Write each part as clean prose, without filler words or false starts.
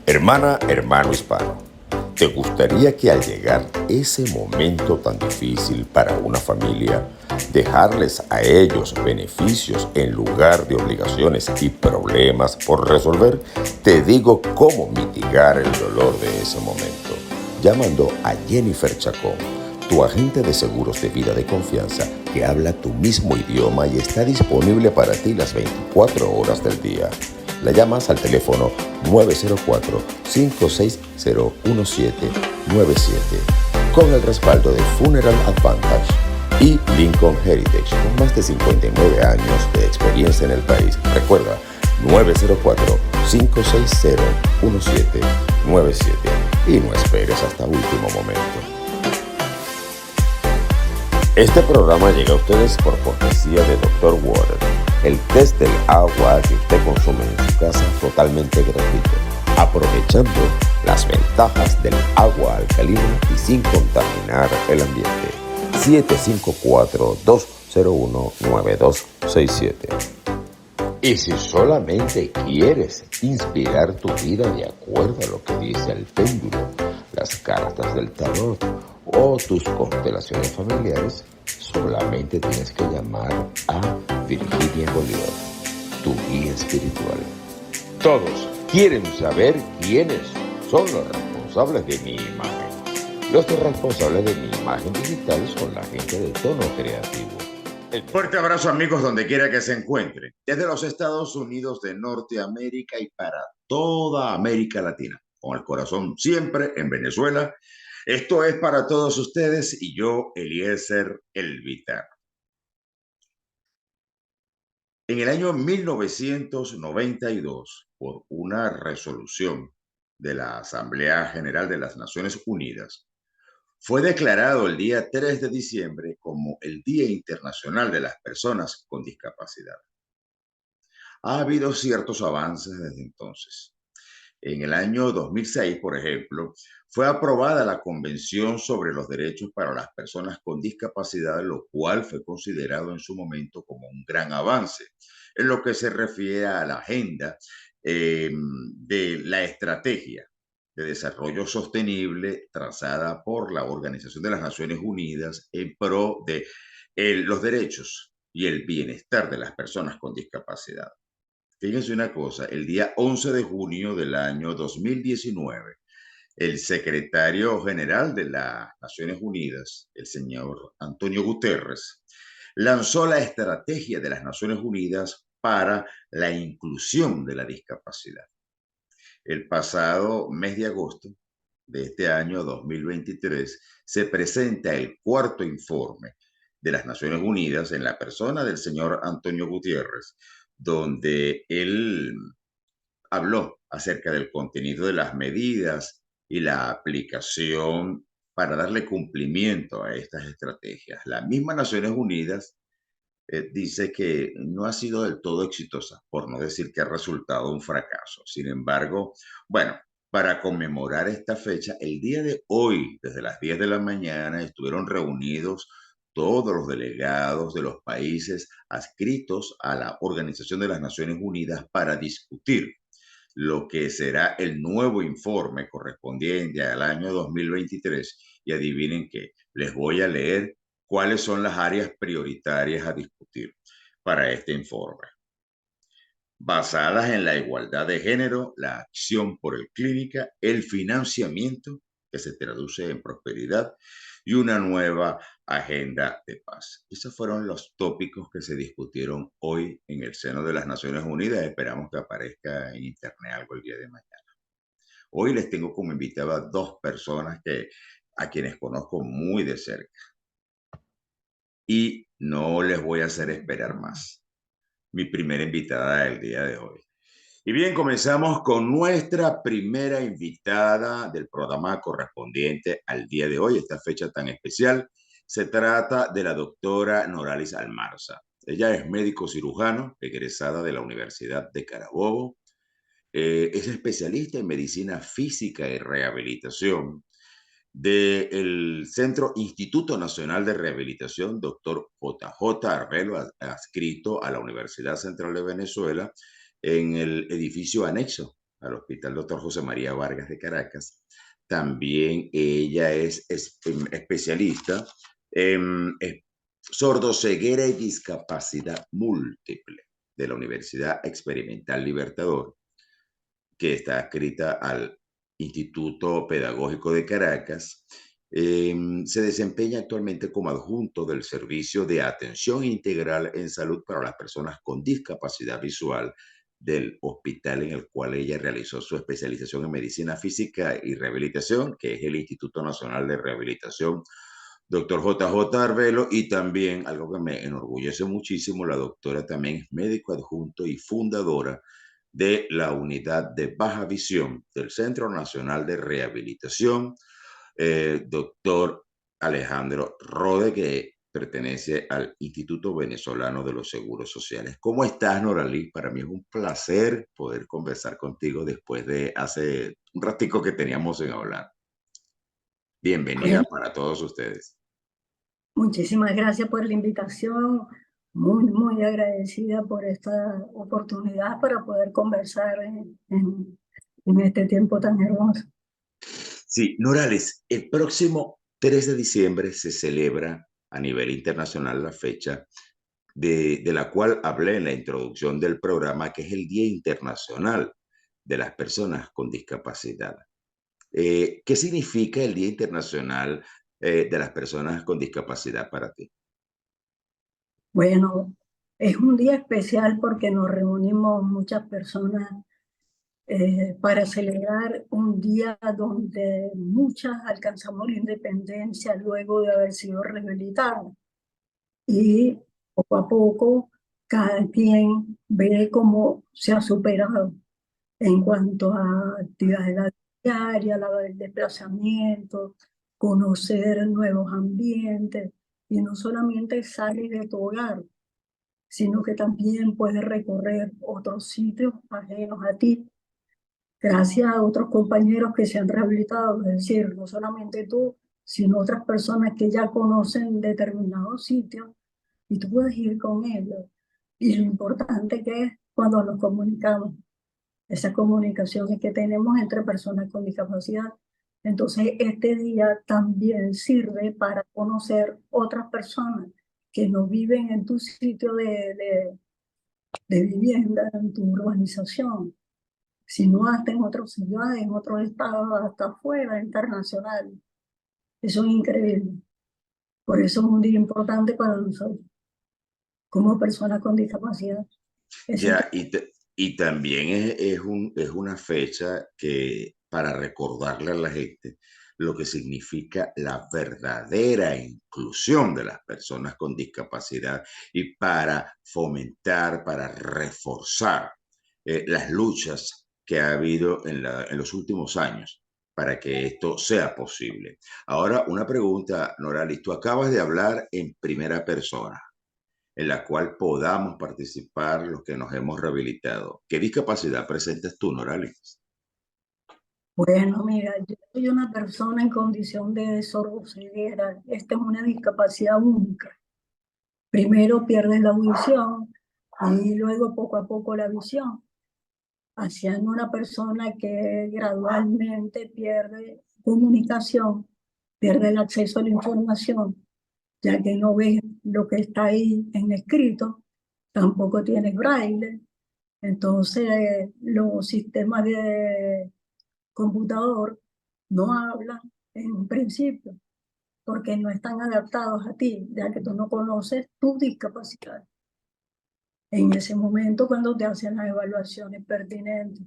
Hermana, hermano hispano, ¿te gustaría que al llegar ese momento tan difícil para una familia, dejarles a ellos beneficios en lugar de obligaciones y problemas por resolver? Te digo cómo mitigar el dolor de ese momento, llamando a Jennifer Chacón, tu agente de seguros de vida de confianza que habla tu mismo idioma y está disponible para ti las 24 horas del día. La llamas al teléfono 904-560-1797 con el respaldo de Funeral Advantage y Lincoln Heritage con más de 59 años de experiencia en el país. Recuerda, 904-560-1797 y no esperes hasta último momento. Este programa llega a ustedes por cortesía de Dr. Water, el test del agua que usted consume en su casa totalmente gratuito, aprovechando las ventajas del agua alcalina y sin contaminar el ambiente. 754-201-9267. Y si solamente quieres inspirar tu vida de acuerdo a lo que dice el péndulo, las cartas del tarot o tus constelaciones familiares, solamente tienes que llamar a Virginia Bolívar, tu guía espiritual. Todos quieren saber quiénes son los responsables de mi imagen. Los responsables de mi imagen digital son la gente de Tono Creativo. Fuerte abrazo, amigos, donde quiera que se encuentren, desde los Estados Unidos de Norteamérica y para toda América Latina, con el corazón siempre en Venezuela. Esto es para todos ustedes y yo, Eliezer Elvitar. En el año 1992, por una resolución de la Asamblea General de las Naciones Unidas, fue declarado el día 3 de diciembre como el Día Internacional de las Personas con Discapacidad. Ha habido ciertos avances desde entonces. En el año 2006, por ejemplo, fue aprobada la Convención sobre los Derechos para las Personas con Discapacidad, lo cual fue considerado en su momento como un gran avance en lo que se refiere a la agenda de la estrategia de desarrollo sostenible trazada por la Organización de las Naciones Unidas en pro de los derechos y el bienestar de las personas con discapacidad. Fíjense una cosa, el día 11 de junio del año 2019, el secretario general de las Naciones Unidas, el señor Antonio Guterres, lanzó la estrategia de las Naciones Unidas para la inclusión de la discapacidad. El pasado mes de agosto de este año 2023 se presenta el cuarto informe de las Naciones Unidas en la persona del señor Antonio Guterres, donde él habló acerca del contenido de las medidas y la aplicación para darle cumplimiento a estas estrategias. La misma Naciones Unidas dice que no ha sido del todo exitosa, por no decir que ha resultado un fracaso. Sin embargo, bueno, para conmemorar esta fecha, el día de hoy, desde las 10 de la mañana, estuvieron reunidos todos los delegados de los países adscritos a la Organización de las Naciones Unidas para discutir lo que será el nuevo informe correspondiente al año 2023. Y adivinen qué, les voy a leer cuáles son las áreas prioritarias a discutir para este informe. Basadas en la igualdad de género, la acción por el clínica, el financiamiento, que se traduce en prosperidad, y una nueva agenda de paz. Esos fueron los tópicos que se discutieron hoy en el seno de las Naciones Unidas. Esperamos que aparezca en internet algo el día de mañana. Hoy les tengo como invitada a dos personas a quienes conozco muy de cerca. Y no les voy a hacer esperar más. Mi primera invitada del día de hoy. Y bien, comenzamos con nuestra primera invitada del programa correspondiente al día de hoy, esta fecha tan especial. Se trata de la doctora Noralis Almarza. Ella es médico cirujano, egresada de la Universidad de Carabobo. Es especialista en medicina física y rehabilitación del Centro Instituto Nacional de Rehabilitación, doctor JJ Arbelo, adscrito a la Universidad Central de Venezuela, en el edificio anexo al Hospital Doctor José María Vargas de Caracas. También ella es especialista en sordoceguera y discapacidad múltiple de la Universidad Experimental Libertador, que está adscrita al Instituto Pedagógico de Caracas. Se desempeña actualmente como adjunto del Servicio de Atención Integral en Salud para las Personas con Discapacidad Visual del hospital en el cual ella realizó su especialización en Medicina Física y Rehabilitación, que es el Instituto Nacional de Rehabilitación, doctor JJ Arbelo. Y también, algo que me enorgullece muchísimo, la doctora también es médico adjunto y fundadora de la unidad de baja visión del Centro Nacional de Rehabilitación, doctor Alejandro Rode, que pertenece al Instituto Venezolano de los Seguros Sociales. ¿Cómo estás, Noralí? Para mí es un placer poder conversar contigo después de hace un ratico que teníamos en hablar. Bienvenida Bueno, para todos ustedes. muchísimas gracias por la invitación. Muy, muy agradecida por esta oportunidad para poder conversar en este tiempo tan hermoso. Sí, Norales, el próximo 3 de diciembre se celebra a nivel internacional la fecha de la cual hablé en la introducción del programa, que es el Día Internacional de las Personas con Discapacidad. ¿Qué significa el Día Internacional de las Personas con Discapacidad para ti? Bueno, es un día especial porque nos reunimos muchas personas para celebrar un día donde muchas alcanzamos la independencia luego de haber sido rehabilitadas. Y poco a poco cada quien ve cómo se ha superado en cuanto a actividades diarias, el desplazamiento, conocer nuevos ambientes, y no solamente sales de tu hogar, sino que también puedes recorrer otros sitios ajenos a ti, gracias a otros compañeros que se han rehabilitado, es decir, no solamente tú, sino otras personas que ya conocen determinados sitios y tú puedes ir con ellos. Y lo importante que es cuando nos comunicamos, esa comunicación que tenemos entre personas con discapacidad. Entonces, este día también sirve para conocer otras personas que no viven en tu sitio de vivienda, en tu urbanización, sino hasta en otras ciudades, en otros estados, hasta afuera, internacional. Eso es increíble. Por eso es un día importante para nosotros, como personas con discapacidad. Ese Ya, y también es una fecha que para recordarle a la gente lo que significa la verdadera inclusión de las personas con discapacidad y para fomentar, para reforzar las luchas que ha habido en los últimos años para que esto sea posible. Ahora, una pregunta, Noralis, tú acabas de hablar en primera persona en la cual podamos participar los que nos hemos rehabilitado. ¿Qué discapacidad presentas tú, Norales? Bueno, mira, yo soy una persona en condición de sordoceguera. Esta es una discapacidad única. Primero pierdes la audición y luego poco a poco la visión, haciendo una persona que gradualmente pierde comunicación, pierde el acceso a la información, ya que no ves lo que está ahí en escrito, tampoco tienes braille. Entonces, los sistemas de computador no hablan en un principio, porque no están adaptados a ti, ya que tú no conoces tu discapacidad. En ese momento, cuando te hacen las evaluaciones pertinentes,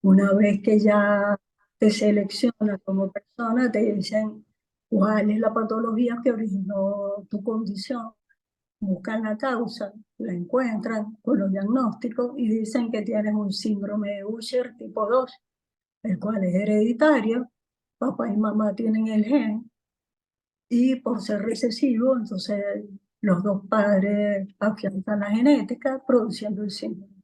una vez que ya te seleccionan como persona, te dicen cuál es la patología que originó tu condición, buscan la causa, la encuentran con los diagnósticos y dicen que tienes un síndrome de Usher tipo 2, el cual es hereditario. Papá y mamá tienen el gen y por ser recesivo, entonces los dos padres afianzan la genética produciendo el síndrome.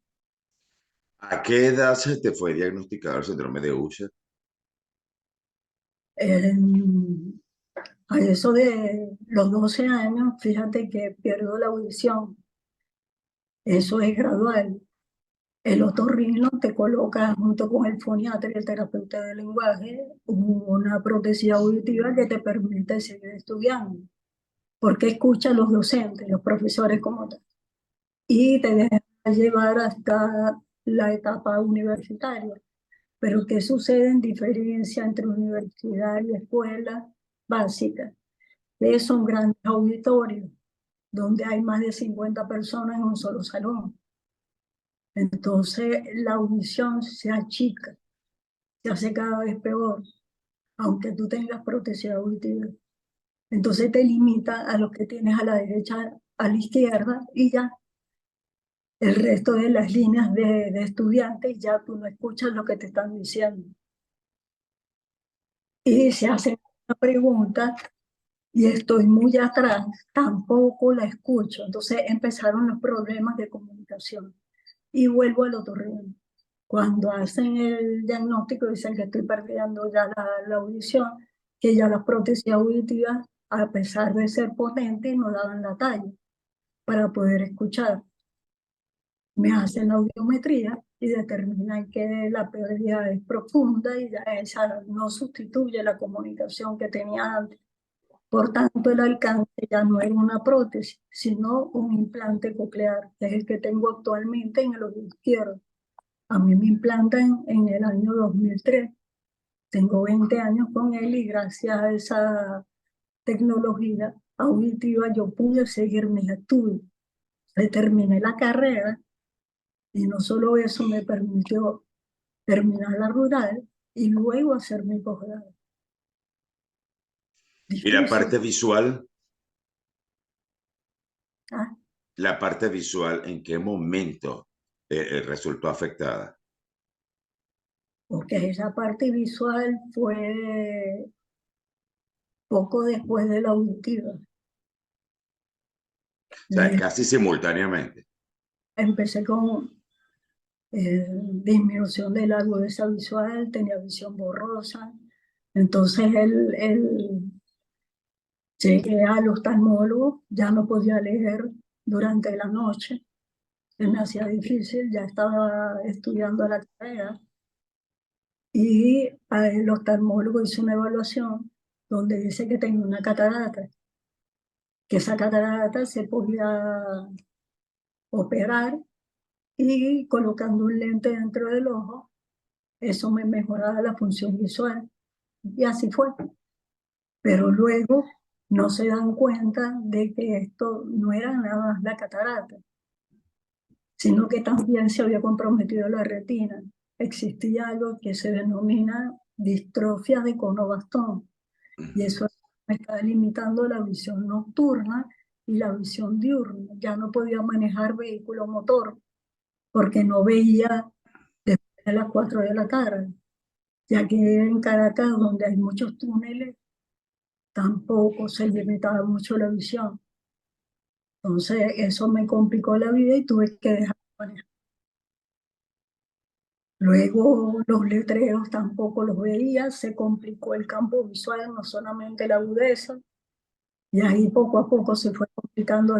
¿A qué edad se te fue diagnosticado el síndrome de Usher? En- a eso de los 12 años, fíjate que pierdo la audición. Eso es gradual. El otorrino te coloca junto con el foniatra y el terapeuta de lenguaje una prótesis auditiva que te permite seguir estudiando, porque escucha a los docentes, los profesores como tal, y te deja llevar hasta la etapa universitaria. Pero ¿qué sucede en diferencia entre universidad y escuela básica? Que son grandes auditorios, donde hay más de 50 personas en un solo salón. Entonces la audición se achica, se hace cada vez peor, aunque tú tengas prótesis auditiva. Entonces te limita a los que tienes a la derecha, a la izquierda, y ya el resto de las líneas de estudiantes ya tú no escuchas lo que te están diciendo. Y se hacen una pregunta y estoy muy atrás, tampoco la escucho. Entonces empezaron los problemas de comunicación. Y vuelvo al otorrino. Cuando hacen el diagnóstico dicen que estoy perdiendo ya la audición, que ya las prótesis auditivas, a pesar de ser potentes, no daban la talla para poder escuchar. Me hacen la audiometría y determinan que la pérdida es profunda y ya esa no sustituye la comunicación que tenía antes. Por tanto, el alcance ya no era una prótesis, sino un implante coclear, que es el que tengo actualmente en el oído izquierdo. A mí me implantan en el año 2003. Tengo 20 años con él y gracias a esa tecnología auditiva yo pude seguir mis estudios. Terminé la carrera y no solo eso me permitió terminar la rural y luego hacer mi posgrado. Y Difícil, ¿ah? la parte visual, ¿en qué momento resultó afectada? Porque esa parte visual fue poco después de la auditiva. O sea, Le- casi simultáneamente. Empecé con disminución de la agudeza visual, tenía visión borrosa. Entonces llegué al oftalmólogo, ya no podía leer durante la noche, se me hacía difícil, ya estaba estudiando la carrera y el oftalmólogo hizo una evaluación donde dice que tenía una catarata, que esa catarata se podía operar y colocando un lente dentro del ojo, eso me mejoraba la función visual. Y así fue. Pero luego no se dan cuenta de que esto no era nada más la catarata, sino que también se había comprometido la retina. Existía algo que se denomina distrofia de cono bastón, y eso me estaba limitando la visión nocturna y la visión diurna. Ya no podía manejar vehículo motor porque no veía después de las 4 de la tarde, ya que en Caracas, donde hay muchos túneles, tampoco se limitaba mucho la visión. Entonces eso me complicó la vida y tuve que dejar de manejar. Luego los letreros tampoco los veía, se complicó el campo visual, no solamente la agudeza, y ahí poco a poco se fue complicando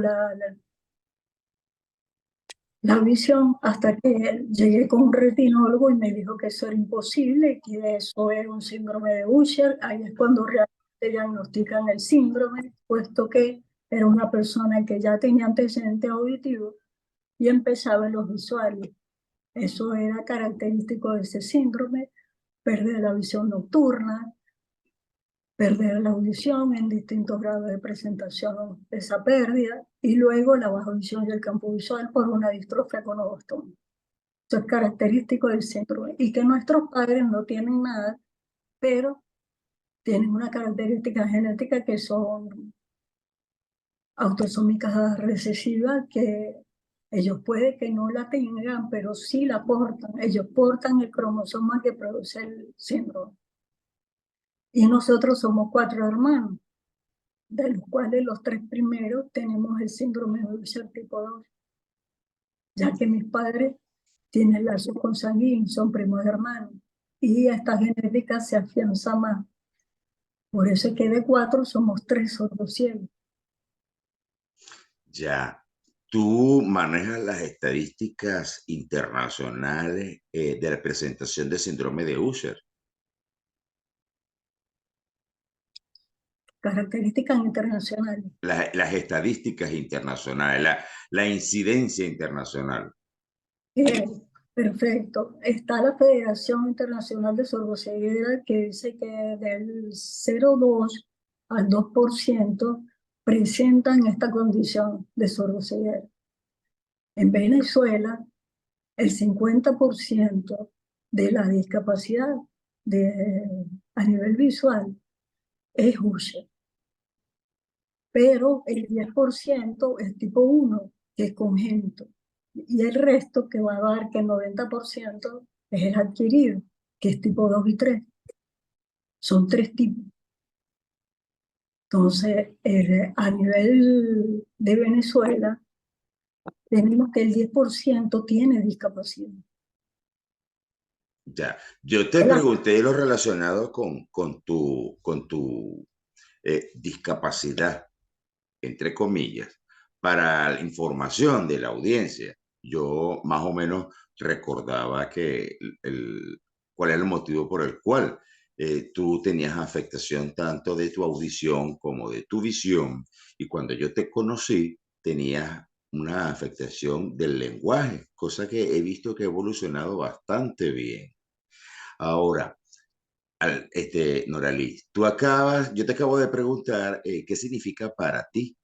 la visión hasta que llegué con un retinólogo y me dijo que eso era imposible, que eso era un síndrome de Usher. Ahí es cuando realmente diagnostican el síndrome, puesto que era una persona que ya tenía antecedentes auditivos y empezaba en los visuales. Eso era característico de ese síndrome, perder la visión nocturna, perder la audición en distintos grados de presentación de esa pérdida, y luego la baja visión y el campo visual por una distrofia conobastón. Eso es característico del síndrome y que nuestros padres no tienen nada, pero tienen una característica genética que son autosómicas recesivas, que ellos puede que no la tengan, pero sí la portan. Ellos portan el cromosoma que produce el síndrome. Y nosotros somos 4 hermanos. de los cuales los 3 primeros tenemos el síndrome de Usher tipo 2, ya que mis padres tienen lazos consanguíneos, son primos hermanos, y esta genética se afianza más. Por eso es que de 4 somos 3 sordociegos. Ya, tú manejas las estadísticas internacionales de la presentación del síndrome de Usher, Características internacionales. las estadísticas internacionales, la incidencia internacional. Eh, Perfecto. Está la Federación Internacional de Sordoceguera que dice que del 0,2 al 2% presentan esta condición de sordoceguera. En Venezuela, el 50% de la discapacidad a nivel visual es Usher, pero el 10% es tipo 1, que es congénito, y el resto que va a dar que el 90% es el adquirido, que es tipo 2 y 3. Son 3 tipos. Entonces, a nivel de Venezuela, tenemos que el 10% tiene discapacidad. Ya, yo te pregunté lo relacionado con tu discapacidad, entre comillas, para la información de la audiencia. Yo más o menos recordaba que cuál era el motivo por el cual tú tenías afectación tanto de tu audición como de tu visión, y cuando yo te conocí tenías una afectación del lenguaje, cosa que he visto que ha evolucionado bastante bien. Ahora, Norali, yo te acabo de preguntar qué significa para ti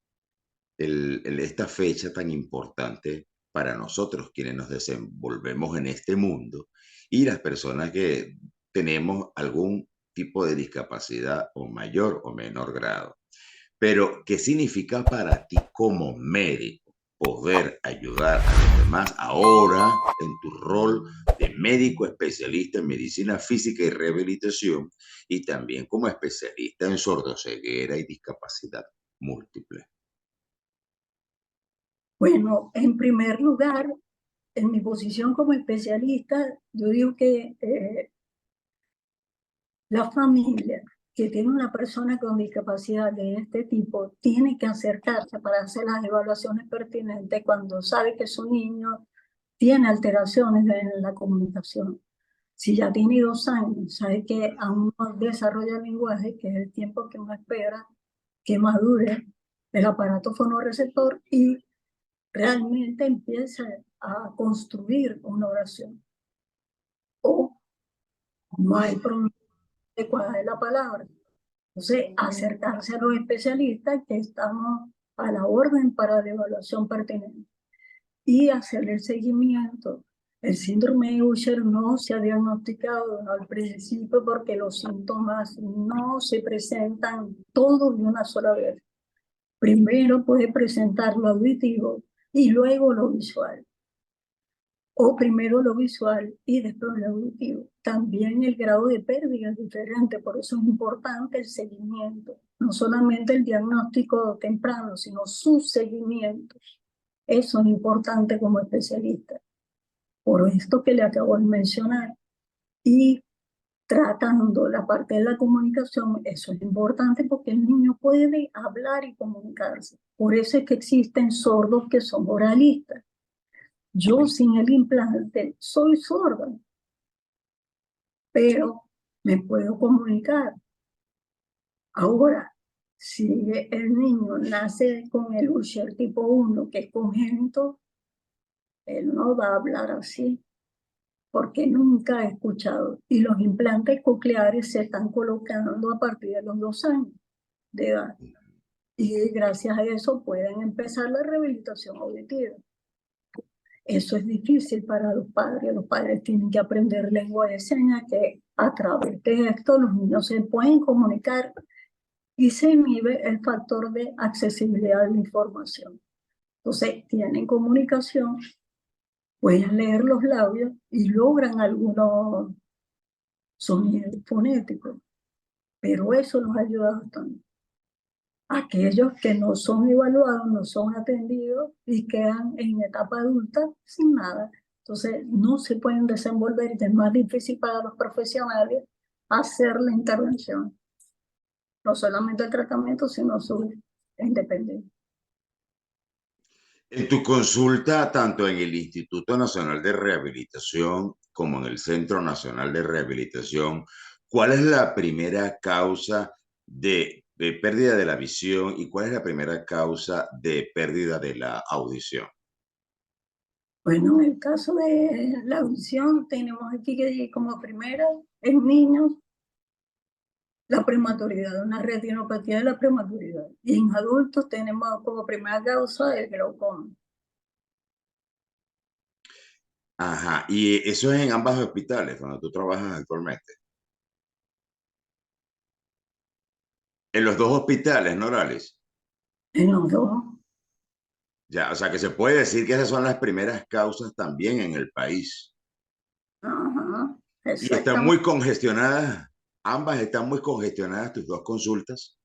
esta fecha tan importante para nosotros, quienes nos desenvolvemos en este mundo y las personas que tenemos algún tipo de discapacidad o mayor o menor grado. Pero, ¿qué significa para ti como médico poder ayudar a los demás ahora en tu rol de médico especialista en medicina física y rehabilitación y también como especialista en sordoceguera y discapacidad múltiple? Bueno, en primer lugar, en mi posición como especialista, yo digo que la familia que tiene una persona con discapacidad de este tipo tiene que acercarse para hacer las evaluaciones pertinentes cuando sabe que su niño tiene alteraciones en la comunicación. Si ya tiene 2 años, sabe que aún no desarrolla el lenguaje, que es el tiempo que uno espera que madure el aparato fonorreceptor y realmente empiece a construir una oración. O no hay problema de cuál es la palabra. Entonces, acercarse a los especialistas que estamos a la orden para la evaluación pertinente y hacer el seguimiento. El síndrome de Usher no se ha diagnosticado al principio porque los síntomas no se presentan todos de una sola vez. Primero puede presentar lo auditivo y luego lo visual. O primero lo visual y después lo auditivo. También el grado de pérdida es diferente, por eso es importante el seguimiento. No solamente el diagnóstico temprano, sino sus seguimientos. Eso es importante como especialista. Por esto que le acabo de mencionar. Y tratando la parte de la comunicación, eso es importante porque el niño puede hablar y comunicarse. Por eso es que existen sordos que son oralistas. Yo sin el implante soy sorda, pero me puedo comunicar. Ahora, si el niño nace con el Usher tipo 1, que es congénito, él no va a hablar así, porque nunca ha escuchado. Y los implantes cocleares se están colocando a partir de los 2 años de edad. Y gracias a eso pueden empezar la rehabilitación auditiva. Eso es difícil para los padres. Los padres tienen que aprender lengua de señas, que a través de esto los niños se pueden comunicar y se inhibe el factor de accesibilidad de la información. Entonces, tienen comunicación, pueden leer los labios y logran algunos sonidos fonéticos, pero eso los ayuda bastante. aquellos que no son evaluados, no son atendidos y quedan en etapa adulta sin nada. Entonces, no se pueden desenvolver y es más difícil para los profesionales hacer la intervención, no solamente el tratamiento, sino su independencia. En tu consulta, tanto en el Instituto Nacional de Rehabilitación como en el Centro Nacional de Rehabilitación, ¿cuál es la primera causa de pérdida de la visión y cuál es la primera causa de pérdida de la audición? Bueno, en el caso de la audición, tenemos aquí que como primera, en niños, la prematuridad, una retinopatía de la prematuridad. Y en adultos tenemos como primera causa el glaucoma. Ajá, y eso es en ambos hospitales donde tú trabajas actualmente. En los dos hospitales, ¿no, Noralis? En los dos. Ya, o sea que se puede decir que esas son las primeras causas también en el país. Ajá, Y están exactamente. muy congestionadas, ambas están muy congestionadas tus dos consultas.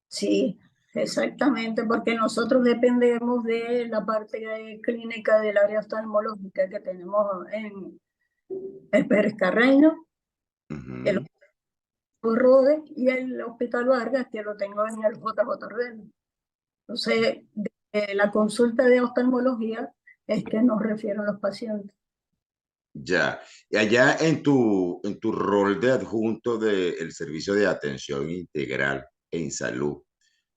Sí, exactamente, porque nosotros dependemos de la parte clínica del área oftalmológica que tenemos en el Pérez Carreño, el Ujú. Hospital Rode y el Hospital Vargas, que lo tengo en el JJ Ordeno. Entonces, de la consulta de oftalmología es que nos refieren los pacientes. Ya, y allá en tu rol de adjunto del Servicio de Atención Integral en Salud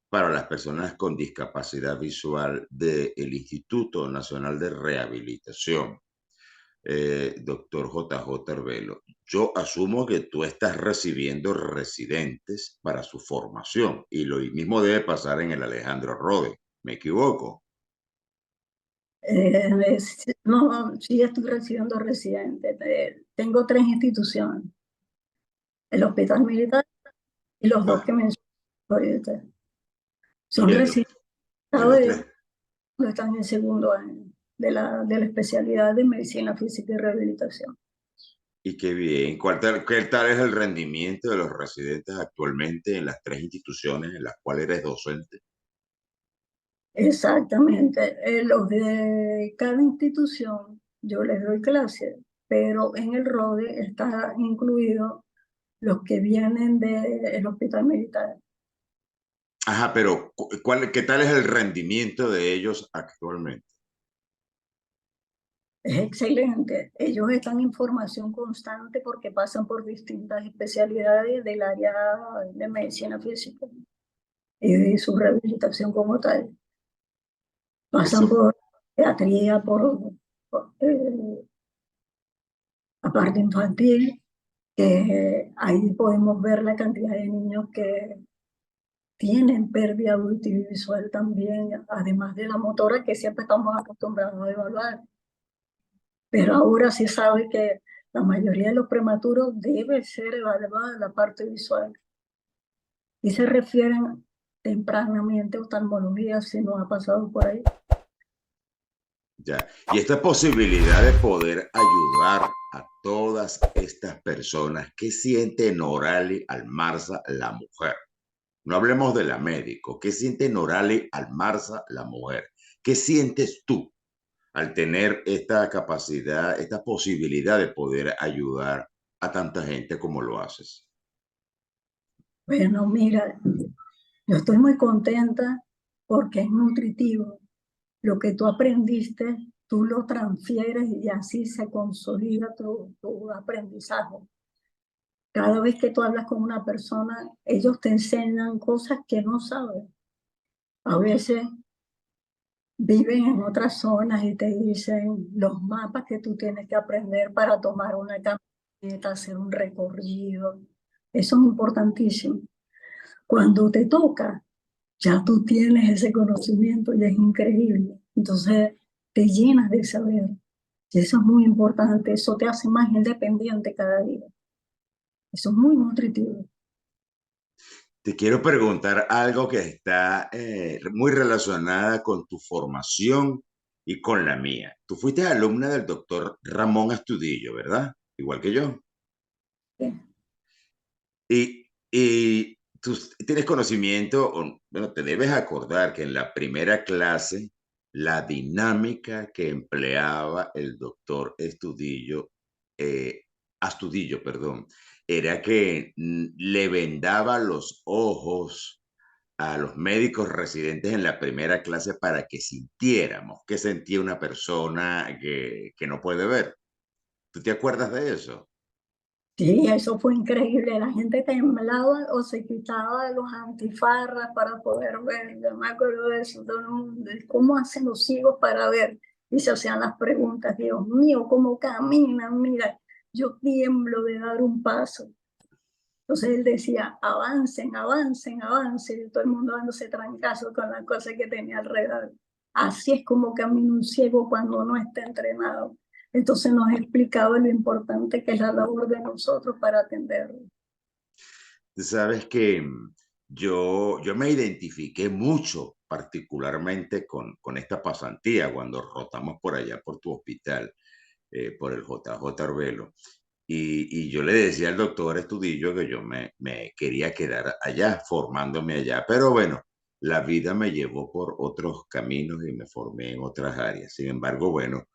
para las personas con discapacidad visual del Instituto Nacional de Rehabilitación, doctor JJ Arbelo, yo asumo que tú estás recibiendo residentes para su formación y lo mismo debe pasar en el Alejandro Rode. ¿Me equivoco? No, sí estoy recibiendo residentes. Tengo tres instituciones, el Hospital Militar y los dos que Ah, mencioné ahorita. y Son residentes de los tres. no están en segundo año de la especialidad de medicina física y rehabilitación. Y qué bien. ¿Qué tal es el rendimiento de los residentes actualmente en las tres instituciones en las cuales eres docente? Exactamente. Los de cada institución, yo les doy clases, pero en el RODE está incluido los que vienen del hospital militar. Ajá, pero ¿qué tal es el rendimiento de ellos actualmente? Es excelente. Ellos están en formación constante porque pasan por distintas especialidades del área de medicina física y de su rehabilitación como tal. Pasan Eso, por pediatría, la parte infantil, que ahí podemos ver la cantidad de niños que tienen pérdida auditiva y visual también, además de la motora que siempre estamos acostumbrados a evaluar. Pero ahora se sabe que la mayoría de los prematuros debe ser evaluada la parte visual y se refieren tempranamente a oftalmología si no ha pasado por ahí. ya. Y esta posibilidad de poder ayudar a todas estas personas, ¿qué siente Norali Almarza, la mujer? No hablemos de la médico. ¿Qué siente Norali Almarza, la mujer? ¿Qué sientes tú al tener esta capacidad, esta posibilidad de poder ayudar a tanta gente como lo haces? Bueno, mira, yo estoy muy contenta porque es nutritivo. Lo que tú aprendiste, tú lo transfieres y así se consolida tu aprendizaje. Cada vez que tú hablas con una persona, ellos te enseñan cosas que no sabes. A veces viven en otras zonas y te dicen los mapas que tú tienes que aprender para tomar una camioneta, hacer un recorrido. Eso es importantísimo. Cuando te toca, ya tú tienes ese conocimiento y es increíble. Entonces te llenas de saber. Y eso es muy importante. Eso te hace más independiente cada día. Eso es muy nutritivo. Te quiero preguntar algo que está muy relacionada con tu formación y con la mía. Tú fuiste alumna del doctor Ramón Astudillo, ¿verdad? Igual que yo. Sí. Y tú tienes conocimiento, o, bueno, te debes acordar que en la primera clase la dinámica que empleaba el doctor Astudillo, perdón, era que le vendaba los ojos a los médicos residentes en la primera clase para que sintiéramos qué sentía una persona que no puede ver. ¿Tú te acuerdas de eso? Sí, eso fue increíble. La gente temblaba o se quitaba los antifarras para poder ver. Yo me acuerdo de eso, todo el mundo. ¿Y cómo hacen los ciegos para ver? Y se hacían las preguntas. Dios mío, ¿cómo caminan? Mira, yo tiemblo de dar un paso. Entonces él decía, avancen, avancen, avancen. Y todo el mundo dándose trancazo con las cosas que tenía alrededor. Así es como camina un ciego cuando no está entrenado. Entonces nos explicaba lo importante que es la labor de nosotros para atenderlo. Tú sabes que yo me identifiqué mucho, particularmente con esta pasantía cuando rotamos por allá, por tu hospital, por el JJ Arbelo. Y yo le decía al doctor Estudillo que yo me quería quedar allá, formándome allá. Pero bueno, la vida me llevó por otros caminos y me formé en otras áreas. Sin embargo, bueno,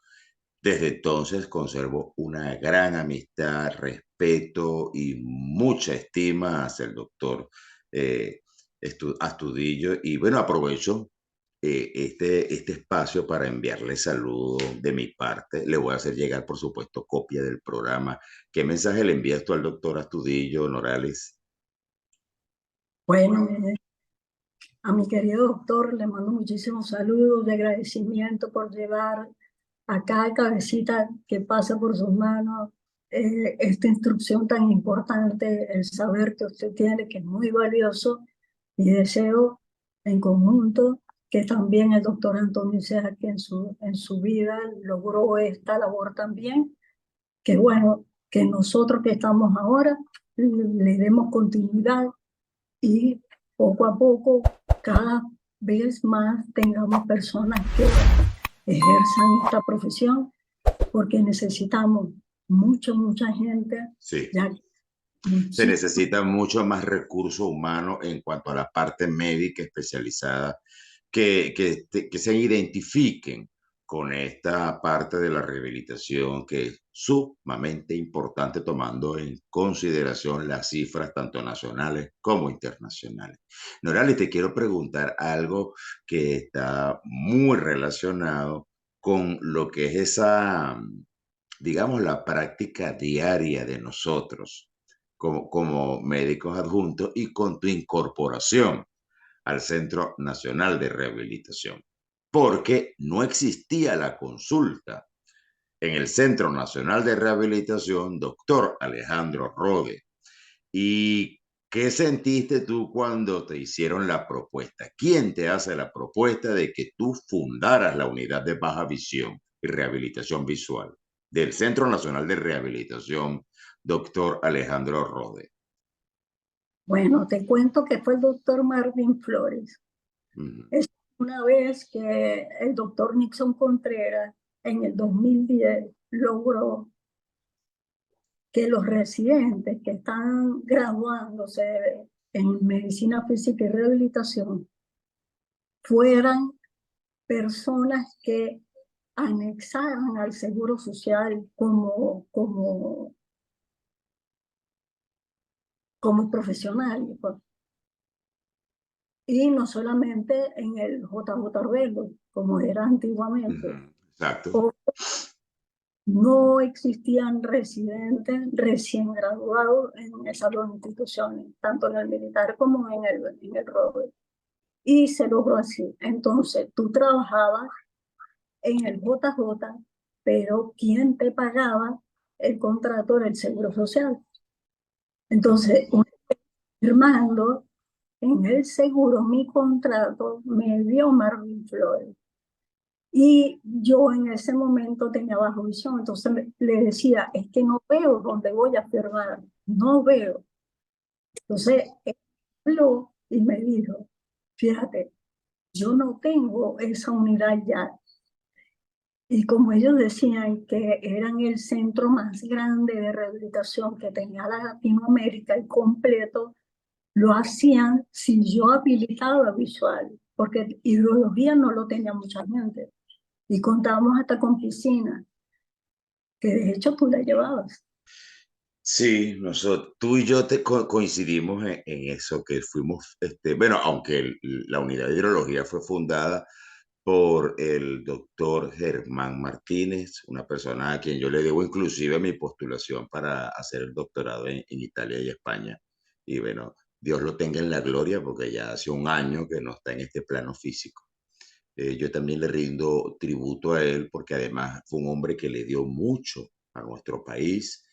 desde entonces conservo una gran amistad, respeto y mucha estima hacia el doctor eh, Astudillo. Y bueno, aprovecho este espacio para enviarle saludos de mi parte. Le voy a hacer llegar, por supuesto, copia del programa. ¿Qué mensaje le envías tú al doctor Astudillo, Norales? Bueno, a mi querido doctor le mando muchísimos saludos de agradecimiento por llevar a cada cabecita que pasa por sus manos esta instrucción tan importante, el saber que usted tiene, que es muy valioso, y deseo en conjunto que también el doctor Antonio sea que en su vida logró esta labor también, que bueno, que nosotros que estamos ahora le demos continuidad y poco a poco cada vez más tengamos personas que ejerzan esta profesión porque necesitamos mucha gente, Sí. ya Se muchísimo. necesita mucho más recurso humano en cuanto a la parte médica especializada que se identifiquen con esta parte de la rehabilitación que es sumamente importante tomando en consideración las cifras tanto nacionales como internacionales. Norali, te quiero preguntar algo que está muy relacionado con lo que es esa, digamos, la práctica diaria de nosotros como médicos adjuntos y con tu incorporación al Centro Nacional de Rehabilitación, porque no existía la consulta en el Centro Nacional de Rehabilitación, doctor Alejandro Rode. ¿Y qué sentiste tú cuando te hicieron la propuesta? ¿Quién te hace la propuesta de que tú fundaras la unidad de baja visión y rehabilitación visual del Centro Nacional de Rehabilitación, doctor Alejandro Rode? Bueno, te cuento que fue el doctor Marvin Flores. Uh-huh. Es una vez que el doctor Nixon Contreras en el 2010 logró que los residentes que están graduándose en medicina física y rehabilitación fueran personas que anexaran al Seguro Social como profesionales, pues. Y no solamente en el JJ Arbelo, como era antiguamente. Uh-huh. Exacto. O no existían residentes recién graduados en esas dos instituciones, tanto en el militar como en el ROBE. Y se logró así. Entonces, tú trabajabas en el JJ, pero ¿quién te pagaba el contrato del Seguro Social? Entonces, firmando en el seguro mi contrato, me dio Marvin Flores. Y yo en ese momento tenía bajo visión, entonces le decía, es que no veo dónde voy a firmar, no veo. Entonces, él habló y me dijo, fíjate, yo no tengo esa unidad ya. Y como ellos decían que eran el centro más grande de rehabilitación que tenía Latinoamérica, el completo, lo hacían si yo habilitaba visual, porque hidrología no lo tenía mucha gente. Y contábamos hasta con piscina, que de hecho tú la llevabas. Sí, tú y yo coincidimos en eso, que fuimos, bueno, aunque la unidad de hidrología fue fundada por el doctor Germán Martínez, una persona a quien yo le debo inclusive mi postulación para hacer el doctorado en Italia y España. Y bueno, Dios lo tenga en la gloria porque ya hace un año que no está en este plano físico. Yo también le rindo tributo a él porque además fue un hombre que le dio mucho a nuestro país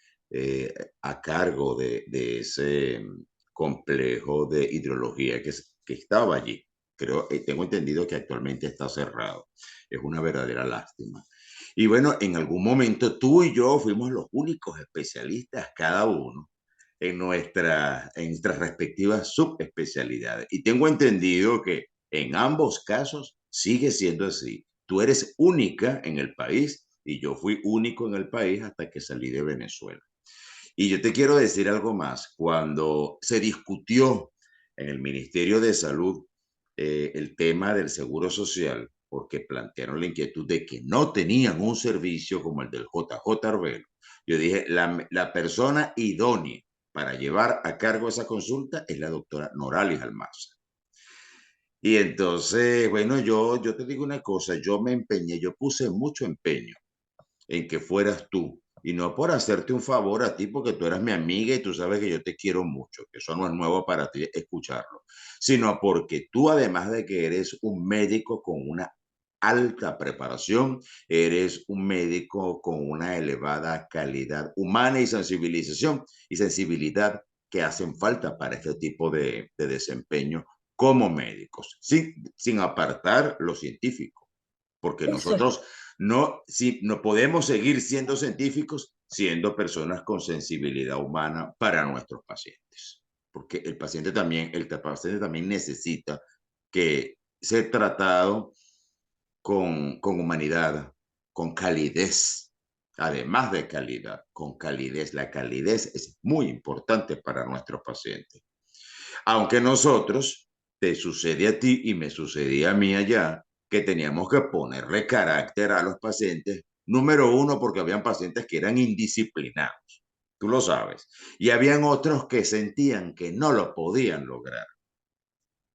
a cargo de ese complejo de hidrología que estaba allí. Creo, tengo entendido que actualmente está cerrado. Es una verdadera lástima. Y bueno, en algún momento tú y yo fuimos los únicos especialistas, cada uno, en nuestras respectivas subespecialidades. Y tengo entendido que en ambos casos sigue siendo así. Tú eres única en el país y yo fui único en el país hasta que salí de Venezuela. Y yo te quiero decir algo más. Cuando se discutió en el Ministerio de Salud el tema del seguro social, porque plantearon la inquietud de que no tenían un servicio como el del JJ Arbelo, yo dije, la persona idónea para llevar a cargo esa consulta es la doctora Noralis Almaza. Y entonces, bueno, yo te digo una cosa, yo me empeñé, yo puse mucho empeño en que fueras tú. Y no por hacerte un favor a ti, porque tú eras mi amiga y tú sabes que yo te quiero mucho, que eso no es nuevo para ti escucharlo, sino porque tú, además de que eres un médico con una alta preparación, eres un médico con una elevada calidad humana y sensibilidad que hacen falta para este tipo de desempeño como médicos, sin apartar lo científico, porque Eso es, nosotros no podemos seguir siendo científicos siendo personas con sensibilidad humana para nuestros pacientes, porque el paciente también necesita que ser tratado con humanidad, con calidez, además de calidad, con calidez. La calidez es muy importante para nuestros pacientes. Aunque nosotros, te sucede a ti y me sucedía a mí allá, que teníamos que ponerle carácter a los pacientes. Número uno, porque habían pacientes que eran indisciplinados, tú lo sabes, y habían otros que sentían que no lo podían lograr.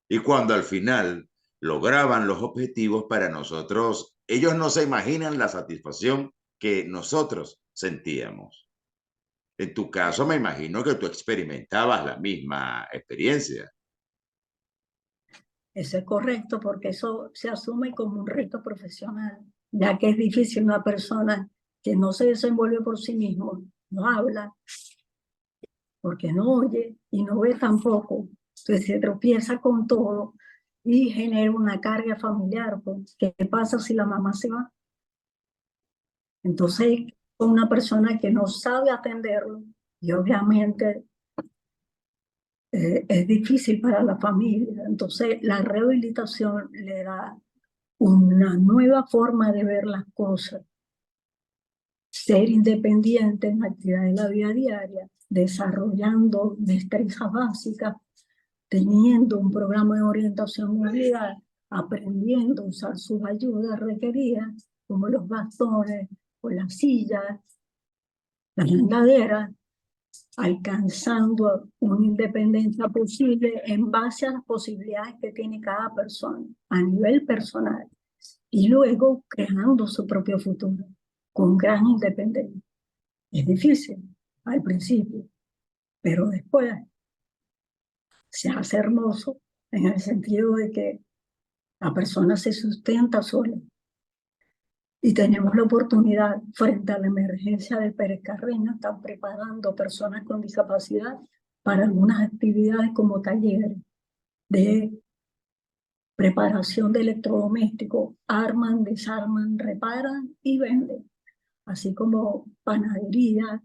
Y cuando al final lograban los objetivos para nosotros, ellos no se imaginan la satisfacción que nosotros sentíamos. En tu caso, me imagino que tú experimentabas la misma experiencia. eso es correcto, porque eso se asume como un reto profesional, ya que es difícil una persona que no se desenvuelve por sí mismo, no habla, porque no oye y no ve tampoco. Entonces se tropieza con todo y genera una carga familiar. Pues, ¿qué pasa si la mamá se va? Entonces, una persona que no sabe atenderlo y obviamente es difícil para la familia. Entonces, la rehabilitación le da una nueva forma de ver las cosas, ser independiente en la actividad de la vida diaria, desarrollando destrezas básicas, teniendo un programa de orientación y movilidad, aprendiendo a usar sus ayudas requeridas, como los bastones o las sillas, las andaderas, alcanzando una independencia posible en base a las posibilidades que tiene cada persona a nivel personal y luego creando su propio futuro con gran independencia. Es difícil al principio, pero después se hace hermoso en el sentido de que la persona se sustenta sola y tenemos la oportunidad frente a la emergencia de Pérez Carreño, están preparando personas con discapacidad para algunas actividades como talleres de preparación de electrodomésticos, arman, desarman, reparan y venden, así como panadería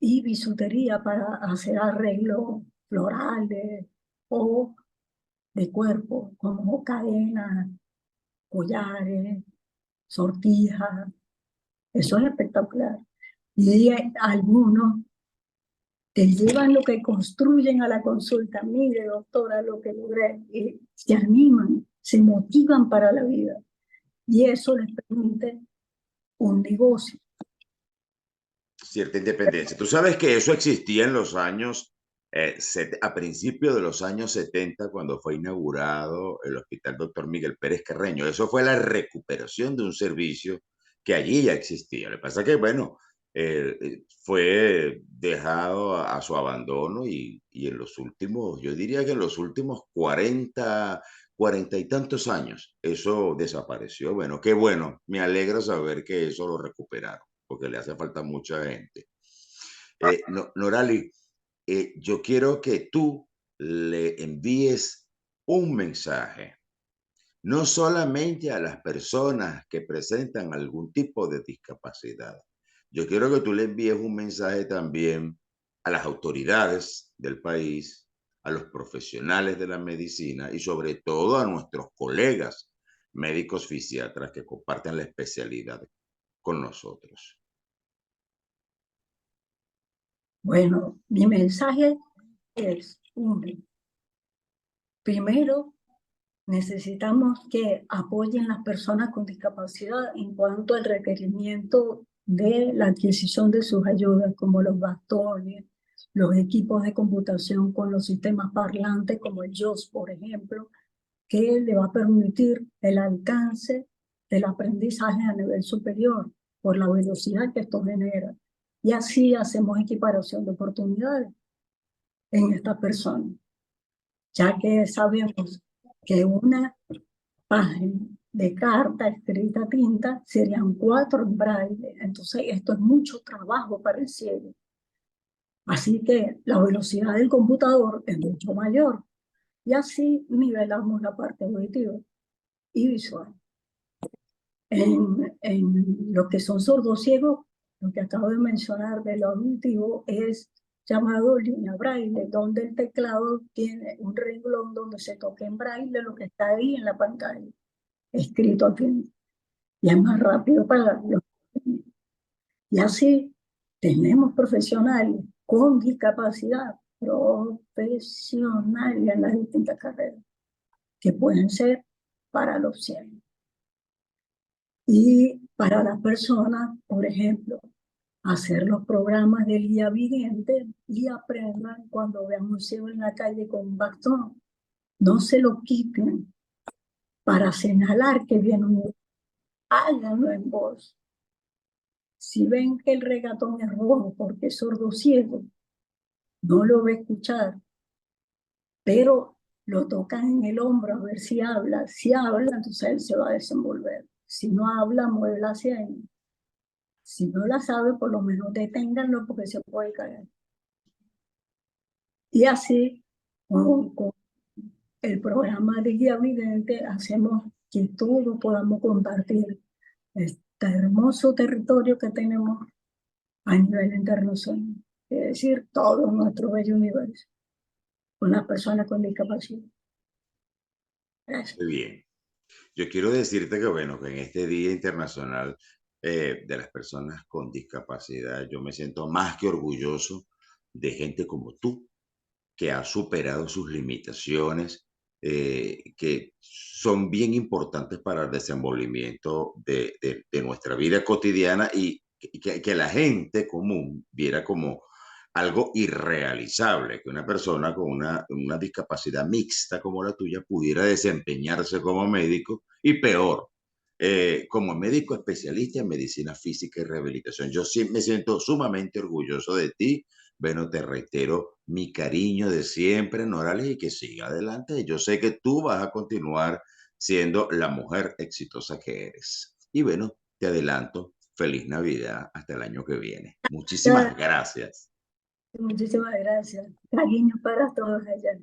y bisutería para hacer arreglos florales o de cuerpo, como cadenas, collares, sortijas. Eso es espectacular. Y hay algunos te llevan lo que construyen a la consulta. Mire, doctora, lo que logré. Y se animan, se motivan para la vida. Y eso les permite un negocio. Cierta independencia. Tú sabes que eso existía en los años, a principios de los años 70, cuando fue inaugurado el Hospital Doctor Miguel Pérez Carreño. Eso fue la recuperación de un servicio que allí ya existía. Lo que pasa es que, bueno, fue dejado a su abandono y en los últimos, yo diría que en los últimos 40 y tantos años, eso desapareció. Bueno, qué bueno, me alegra saber que eso lo recuperaron, porque le hace falta mucha gente. Norali, yo quiero que tú le envíes un mensaje, no solamente a las personas que presentan algún tipo de discapacidad. Yo quiero que tú le envíes un mensaje también a las autoridades del país, a los profesionales de la medicina y sobre todo a nuestros colegas médicos fisiatras que comparten la especialidad con nosotros. Bueno, mi mensaje es uno. Primero, necesitamos que apoyen las personas con discapacidad en cuanto al requerimiento de la adquisición de sus ayudas, como los bastones, los equipos de computación con los sistemas parlantes, como el JOS, por ejemplo, que le va a permitir el alcance del aprendizaje a nivel superior por la velocidad que esto genera. Y así hacemos equiparación de oportunidades en estas personas, ya que sabemos que una página de carta escrita a tinta serían 4 en braille. Entonces, esto es mucho trabajo para el ciego. Así que la velocidad del computador es mucho mayor. Y así nivelamos la parte auditiva y visual. En lo que son sordos ciegos, lo que acabo de mencionar de lo auditivo es llamado línea braille, donde el teclado tiene un renglón donde se toca en braille lo que está ahí en la pantalla, escrito aquí. Y es más rápido para los. Y así tenemos profesionales con discapacidad, profesionales en las distintas carreras, que pueden ser para los ciegos. Y para las personas, por ejemplo, hacer los programas del guía vidente y aprendan cuando vean un ciego en la calle con un bastón. No se lo quiten para señalar que viene un... Háganlo en voz. Si ven que el regatón es rojo porque es sordo ciego, no lo va a escuchar, pero lo tocan en el hombro a ver si habla. Si habla, entonces él se va a desenvolver. Si no habla, mueve la seña. Si no la sabe, por lo menos deténganlo porque se puede caer. Y así, con el programa de guía vidente, hacemos que todos podamos compartir este hermoso territorio que tenemos a nivel internacional. Es decir, todo nuestro bello universo, con las personas con discapacidad. Gracias. Muy bien. Yo quiero decirte que, bueno, que en este Día Internacional de las Personas con Discapacidad, yo me siento más que orgulloso de gente como tú, que ha superado sus limitaciones, que son bien importantes para el desenvolvimiento de nuestra vida cotidiana y que la gente común viera como algo irrealizable, que una persona con una discapacidad mixta como la tuya pudiera desempeñarse como médico y peor, como médico especialista en medicina física y rehabilitación. Yo sí me siento sumamente orgulloso de ti. Bueno, te reitero mi cariño de siempre, Norales, y que siga adelante. Yo sé que tú vas a continuar siendo la mujer exitosa que eres. Y bueno, te adelanto, feliz Navidad hasta el año que viene. Muchísimas gracias. Muchísimas gracias. Cariño para todos allá.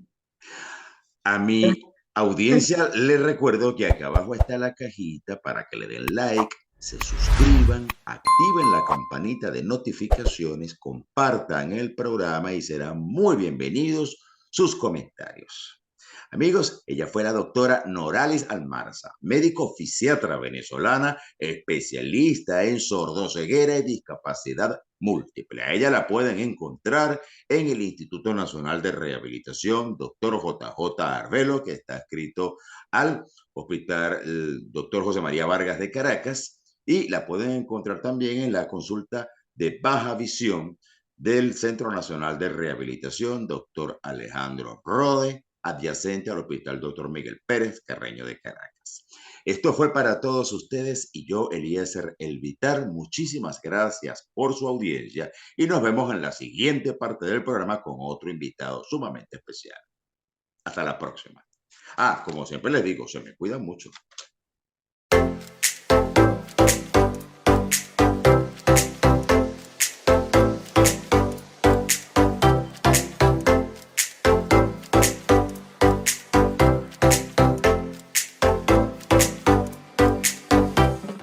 A mi audiencia les recuerdo que acá abajo está la cajita para que le den like, se suscriban, activen la campanita de notificaciones, compartan el programa y serán muy bienvenidos sus comentarios. Amigos, ella fue la doctora Noralis Almarza, médico fisiatra venezolana, especialista en sordoceguera y discapacidad múltiple. A ella la pueden encontrar en el Instituto Nacional de Rehabilitación, doctor JJ Arbelo, que está adscrito al Hospital Doctor José María Vargas de Caracas, y la pueden encontrar también en la consulta de baja visión del Centro Nacional de Rehabilitación, doctor Alejandro Rode, adyacente al Hospital Dr. Miguel Pérez Carreño de Caracas. Esto fue para todos ustedes y yo, Eliezer Elvitar. Muchísimas gracias por su audiencia y nos vemos en la siguiente parte del programa con otro invitado sumamente especial. Hasta la próxima. Como siempre les digo, se me cuidan mucho.